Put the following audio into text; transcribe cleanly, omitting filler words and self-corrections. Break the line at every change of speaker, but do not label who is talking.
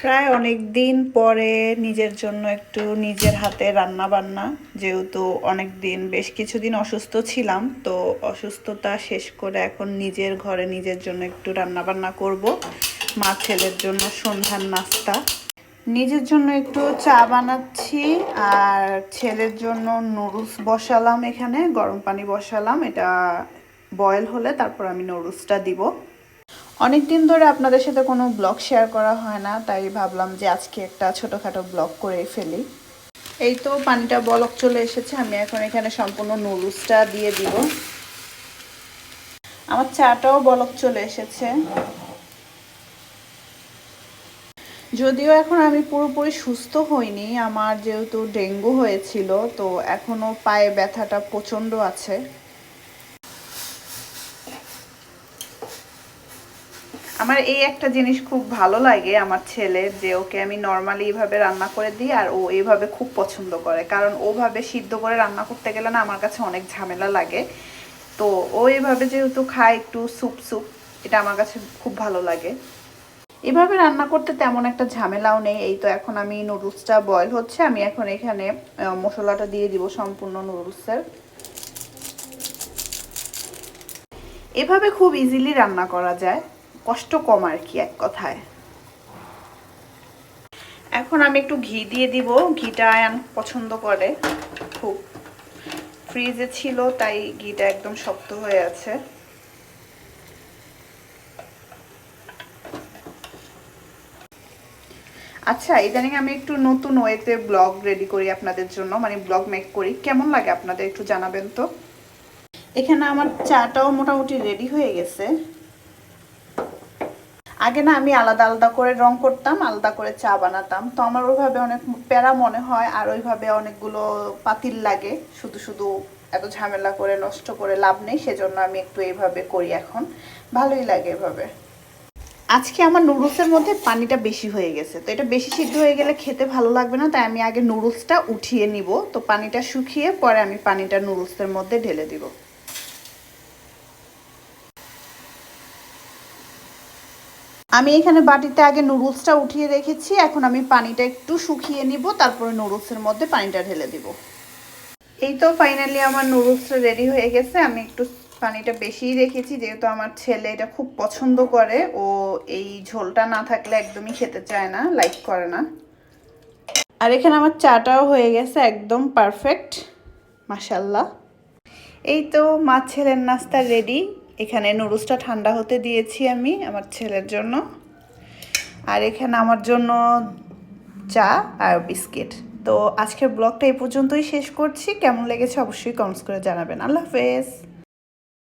প্রায় অনেক দিন পরে নিজের জন্য একটু নিজের হাতে রান্না বান্না, যেহেতু অনেক দিন বেশ কিছুদিন অসুস্থ ছিলাম, তো অসুস্থতা শেষ করে এখন নিজের ঘরে নিজের জন্য একটু রান্না বান্না করব। মা ছেলের জন্য সন্ধ্যার নাস্তা, নিজের জন্য একটু চা বানাচ্ছি, আর ছেলের জন্য নুডলস বসালাম। এখানে গরম পানি বসালাম, এটা বয়েল হলে তারপর আমি নুডলসটা দিব। অনেক দিন ধরে আপনাদের সাথে কোনো ব্লগ শেয়ার করা হয় না, তাই ভাবলাম যে আজকে একটা ছোটোখাটো ব্লগ করে ফেলি। এই তো পানিটা বলক চলে এসেছে, আমি এখন এখানে সম্পূর্ণ নুডলসটা দিয়ে দিব। আমার চাটাও বলক চলে এসেছে। যদিও এখন আমি পুরোপুরি সুস্থ হইনি, আমার যেহেতু ডেঙ্গু হয়েছিল, তো এখনও পায়ে ব্যথাটা প্রচণ্ড আছে। আমার এই একটা জিনিস খুব ভালো লাগে আমার ছেলের, যে ওকে আমি নর্মালি এইভাবে রান্না করে দিই আর ও এইভাবে খুব পছন্দ করে, কারণ ওভাবে সিদ্ধ করে রান্না করতে গেলে না আমার কাছে অনেক ঝামেলা লাগে। তো ও এইভাবে যেহেতু খায় একটু স্যুপ স্যুপ, এটা আমার কাছে খুব ভালো লাগে। এভাবে রান্না করতে তেমন একটা ঝামেলাও নেই। এই তো এখন আমি নুডলসটা বয়েল হচ্ছে, আমি এখন এখানে মশলাটা দিয়ে দিব সম্পূর্ণ নুডলসের। এভাবে খুব ইজিলি রান্না করা যায়, কষ্ট কম আর কি, এক কথায়। এখন আমি একটু ঘি দিয়ে দিব, ঘিটা আয়ান পছন্দ করে খুব। ফ্রিজে ছিল তাই ঘিটা একদম শক্ত হয়ে আছে। আচ্ছা, ইদানিং আমি একটু নতুন ওয়েতে ব্লগ রেডি করি আপনাদের জন্য, মানে ব্লগ মেক করি। কেমন লাগে আপনাদের একটু জানাবেন তো। এখানে আমার চাটাও মোটামুটি রেডি হয়ে গেছে। আগে না আমি আলাদা আলাদা করে রং করতাম, আলাদা করে চা বানাতাম, তো আমার ওইভাবে অনেক প্যারা মনে হয়, আর ওইভাবে অনেকগুলো পাতিল লাগে, শুধু শুধু এত ঝামেলা করে নষ্ট করে লাভ নেই, সেজন্য আমি একটু এইভাবে করি এখন, ভালোই লাগে এভাবে। আজকে আমার নুডলসের মধ্যে পানিটা বেশি হয়ে গেছে, তো এটা বেশি সিদ্ধ হয়ে গেলে খেতে ভালো লাগবে না, তাই আমি আগে নুডলসটা উঠিয়ে নিব। তো পানিটা শুকিয়ে পরে আমি পানিটা নুডলসের মধ্যে ঢেলে দিব। আমি এখানে বাটিতে আগে নুডলসটা উঠিয়ে রেখেছি, এখন আমি পানিটা একটু শুকিয়ে নিব, তারপরে নুডলসের মধ্যে পানিটা ঢেলে দিব। এই তো ফাইনালি আমার নুডলসটা রেডি হয়ে গেছে। আমি একটু পানিটা বেশিই রেখেছি, যেহেতু আমার ছেলে এটা খুব পছন্দ করে, ও এই ঝোলটা না থাকলে একদমই খেতে চায় না, লাইক করে না। আর এখানে আমার চাটাও হয়ে গেছে একদম পারফেক্ট, মাশাল্লাহ। এই তো মা ছেলের নাস্তা রেডি। এখানে নুডলসটা ঠান্ডা হতে দিয়েছি আমি আমার ছেলের জন্য, আর এখানে আমার জন্য চা আর বিস্কিট। তো আজকের ব্লগটা এই পর্যন্তই শেষ করছি। কেমন লেগেছে অবশ্যই কমেন্টস করে জানাবেন। আল্লাহ হাফেজ।